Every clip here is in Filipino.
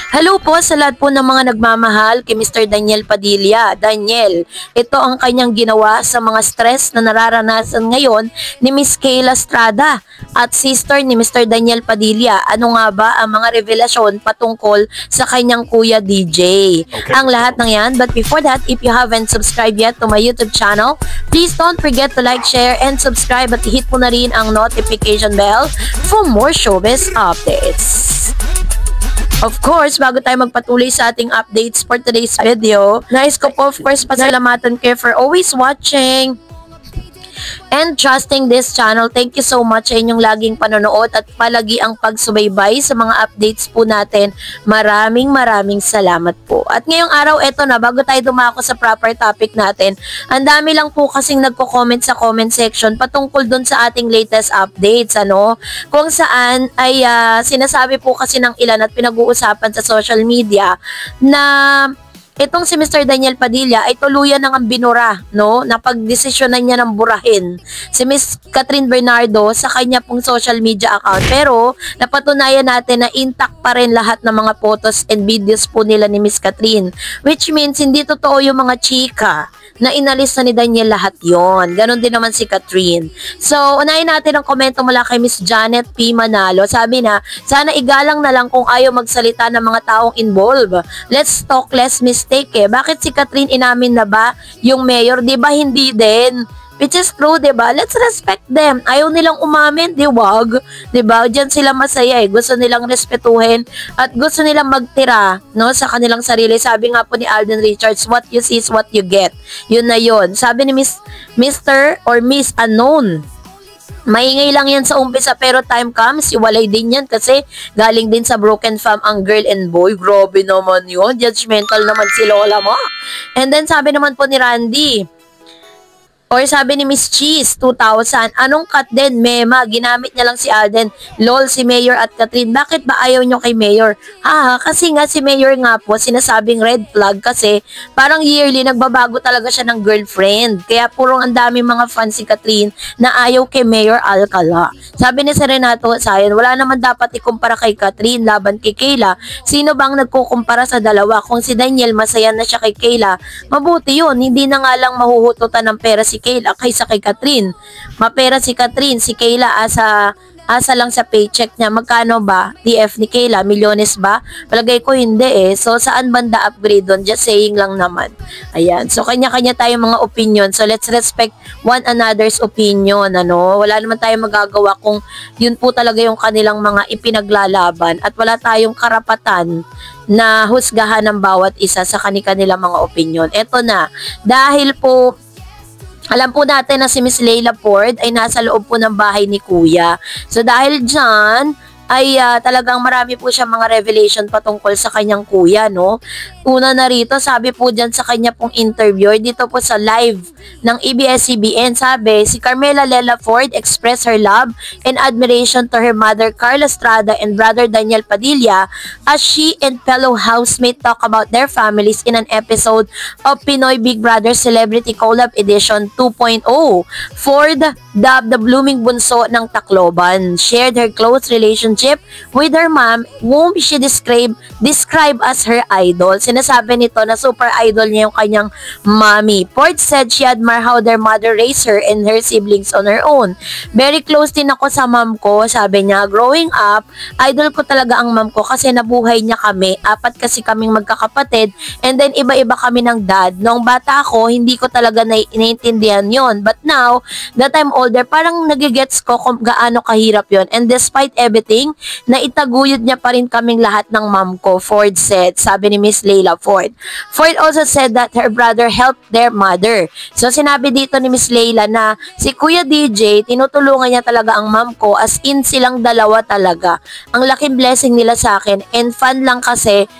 Hello po sa lahat po ng mga nagmamahal kay Mr. Daniel Padilla. Daniel, ito ang kanyang ginawa sa mga stress na nararanasan ngayon ni Miss Kayla Estrada at sister ni Mr. Daniel Padilla. Ano nga ba ang mga revelasyon patungkol sa kanyang kuya DJ? Okay. Ang lahat ng yan. But before that, if you haven't subscribed yet to my YouTube channel, please don't forget to like, share, and subscribe at hit mo na rin ang notification bell for more showbiz updates. Of course, bago tayo magpatuloy sa ating updates for today's video, nais ko po of course pasalamatan kayo for always watching and trusting this channel. Thank you so much sa inyong laging panonood at palagi ang pagsubaybay sa mga updates po natin. Maraming salamat po. At ngayong araw, eto na, bago tayo dumako sa proper topic natin, ang dami lang po kasing nagko-comment sa comment section patungkol dun sa ating latest updates, kung saan ay sinasabi po kasi ng ilan at pinag-uusapan sa social media na itong si Mr. Daniel Padilla ay tuluyan ng binura, Napagdesisyonan niya ng burahin si Miss Catherine Bernardo sa kanya pong social media account. Pero napatunayan natin na intact pa rin lahat ng mga photos and videos po nila ni Miss Catherine. Which means hindi totoo yung mga chika na inalis na ni Daniel lahat yon. Ganon din naman si Catherine. So, unahin natin ang komento mula kay Miss Janet P. Manalo. Sabi na, sana igalang na lang kung ayaw magsalita ng mga taong involved. Let's talk less mistake Bakit si Catherine inamin na ba yung mayor? Diba hindi din? Which is true, diba? Let's respect them. Ayaw nilang umamin, wag. Diba? Diyan sila masaya Gusto nilang respetuhin at gusto nilang magtira, sa kanilang sarili. Sabi nga po ni Alden Richards, what you see is what you get. Yun na yun. Sabi ni Mr. or Miss Unknown, maingay lang yan sa umpisa pero time comes, iwalay din yan kasi galing din sa broken fam ang girl and boy. Grabe naman yun. Judgmental naman si Lola mo. And then sabi naman po ni Randy, or sabi ni Miss Cheese 2000, anong cut din, Mema? Ginamit niya lang si Alden. Lol, si Mayor at Catherine. Bakit ba ayaw nyo kay Mayor? Kasi nga si Mayor nga po, sinasabing red flag kasi parang yearly nagbabago talaga siya ng girlfriend. Kaya purong ang daming mga fans si Catherine na ayaw kay Mayor Alcala. Sabi ni Renato Sayan, wala naman dapat ikumpara kay Catherine laban kay Kayla. Sino bang nagkukumpara sa dalawa? Kung si Daniel masaya na siya kay Kayla, mabuti yun. Hindi na nga lang mahuhututan ng pera si Kayla kaysa kay Catherine. Mapera si Catherine, si Kayla asa lang sa paycheck niya. Magkano ba? TF ni Kayla, milyones ba? Palagay ko hindi So saan banda upgrade doon? Just saying lang naman. Ayan. So kanya-kanya tayong mga opinion. So let's respect one another's opinion, Wala naman tayong magagawa kung yun po talaga yung kanilang mga ipinaglalaban at wala tayong karapatan na husgahan ng bawat isa sa kanilang mga opinion. Eto na. Dahil po alam po natin na si Miss Leila Ford ay nasa loob po ng bahay ni Kuya. So dahil dyan, ay talagang marami po siya mga revelation patungkol sa kanyang kuya, Una na rito, sabi po dyan sa kanya pong interview, dito po sa live ng ABS-CBN, sabi, si Carmela Lela Ford expressed her love and admiration to her mother Carla Estrada and brother Daniel Padilla as she and fellow housemate talk about their families in an episode of Pinoy Big Brother Celebrity Collab Edition 2.0. Ford, dubbed the blooming bunso ng Tacloban, shared her close relationship with her mom, whom she described as her idol. Sinasabi nito na super idol niya yung kanyang mommy. Ford said she admired how their mother raised her and her siblings on her own. Very close din ako sa mom ko, sabi niya. Growing up, idol ko talaga ang mom ko kasi nabuhay niya kami. 4 kasi kaming magkakapatid and then iba-iba kami ng dad. Noong bata ako, hindi ko talaga naiintindihan yon. But now, that I'm older, parang nagigets ko kung gaano kahirap yon. And despite everything, na itaguyod niya pa rin kaming lahat ng mom ko, Ford said, sabi ni Miss Leila Ford. Ford also said that her brother helped their mother. So sinabi dito ni Miss Leila na si Kuya DJ, tinutulungan niya talaga ang mom ko as in silang dalawa talaga. Ang laking blessing nila sa akin and fun lang kasi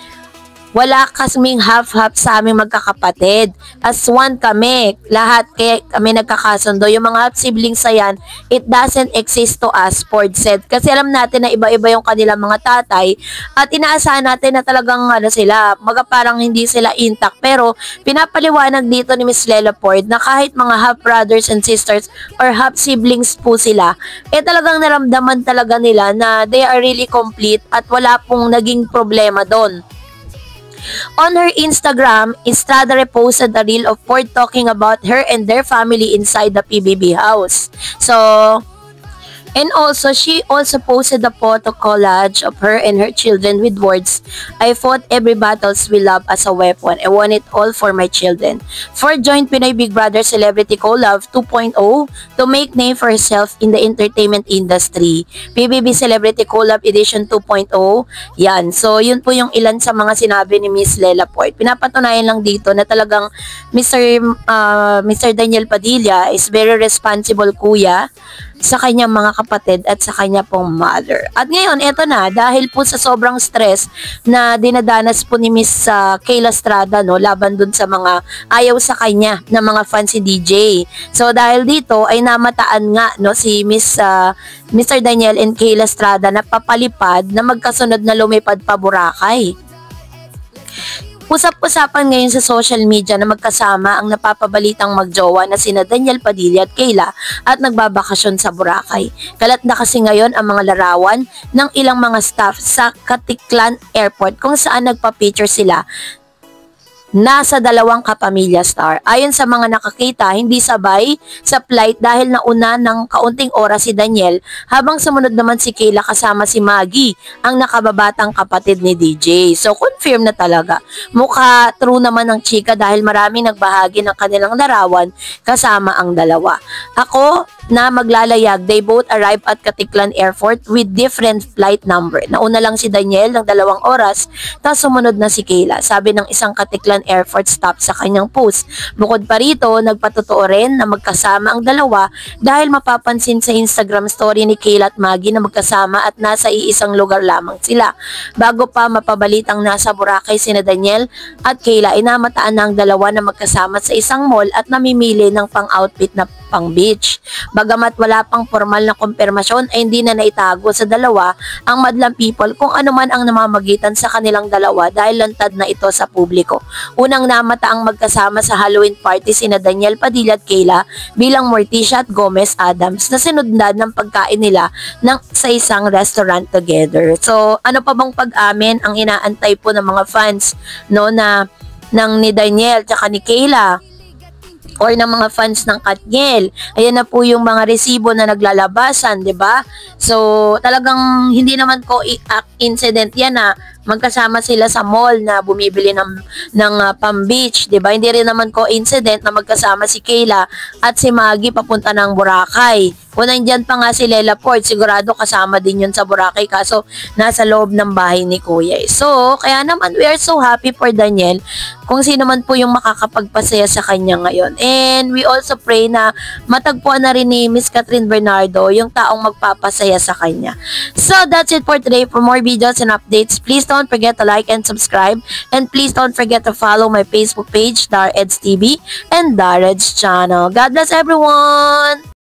wala kaming half-half sa aming magkakapatid. As one kami, lahat kaya kami nagkakasundo. Yung mga siblings sa yan, it doesn't exist to us, Ford said. Kasi alam natin na iba-iba yung kanilang mga tatay at inaasahan natin na talagang sila, parang hindi sila intact. Pero pinapaliwanag dito ni Miss Lela Ford na kahit mga half brothers and sisters or half siblings po sila, talagang naramdaman talaga nila na they are really complete at wala pong naging problema doon. On her Instagram, Estrada reposted a reel of Ford talking about her and their family inside the PBB house. So, and also, she also posted a photo collage of her and her children with words, "I fought every battles we love as a weapon. I won it all for my children." Ford joined Pinoy Big Brother Celebrity Collab 2.0 to make name for herself in the entertainment industry. PBB Celebrity Collab Edition 2.0. Yan. So, yun po yung ilan sa mga sinabi ni Miss Lela Ford. Pinapatunayan lang dito na talagang Mr. Daniel Padilla is very responsible kuya sa kanyang mga kapatid at sa kanya pong mother. At ngayon, eto na, dahil po sa sobrang stress na dinadanas po ni Miss Kayla Estrada, no, laban dun sa mga ayaw sa kanya ng mga fans si DJ. So, dahil dito, ay namataan nga, no, si Mr. Daniel and Kayla Estrada na papalipad na magkasunod na lumipad pa Boracay. Usap-usapan ngayon sa social media na magkasama ang napapabalitang magjowa na sina Daniel Padilla at Kayla at nagbabakasyon sa Boracay. Kalat na kasi ngayon ang mga larawan ng ilang mga staff sa Caticlan Airport kung saan nagpa-picture sila nasa dalawang kapamilya star. Ayon sa mga nakakita, hindi sabay sa flight dahil nauna ng kaunting oras si Daniel habang sumunod naman si Kayla kasama si Maggie, ang nakababatang kapatid ni DJ. So, confirm na talaga. Mukha true naman ng chika dahil maraming nagbahagi ng kanilang larawan kasama ang dalawa. Ako na maglalayag, they both arrived at Caticlan Airport with different flight number. Nauna lang si Daniel ng 2 oras, tapos sumunod na si Kayla. Sabi ng isang Caticlan Airport staff sa kanyang post. Bukod pa rito, nagpatotoo rin na magkasama ang dalawa dahil mapapansin sa Instagram story ni Kayla at Maggie na magkasama at nasa iisang lugar lamang sila. Bago pa mapabalitang nasa Boracay sina Daniel at Kayla, inamataan na ang dalawa na magkasama sa isang mall at namimili ng pang-outfit na pang beach. Bagamat wala pang formal na kumpirmasyon ay hindi na naitago sa dalawa ang madlang people kung ano man ang namamagitan sa kanilang dalawa dahil lantad na ito sa publiko. Unang namata ang magkasama sa Halloween party sina Daniel Padilla at Kayla bilang Morticia at Gomez Adams na sinundan ng pagkain nila sa isang restaurant together. So, ano pa bang pag-amin ang inaantay po ng mga fans, no, ng ni Daniel tsaka ni Kayla or ng mga fans ng Katniel? Ayan na po yung mga resibo na naglalabasan, 'di ba? So, talagang hindi naman ko incident yan na magkasama sila sa mall na bumibili ng Palm Beach, 'di ba? Hindi rin naman ko incident na magkasama si Kayla at si Maggie papunta ng Boracay. Kung nandiyan pa nga si Lela Ford, sigurado kasama din yun sa Boracay kaso nasa loob ng bahay ni Kuya. So, kaya naman we are so happy for Daniel kung sino man po yung makakapagpasaya sa kanya ngayon. And we also pray na matagpuan na rin ni Miss Catherine Bernardo yung taong magpapasaya sa kanya. So, that's it for today. For more videos and updates, please don't forget to like and subscribe. And please don't forget to follow my Facebook page, DarEds TV and DarEds channel. God bless everyone!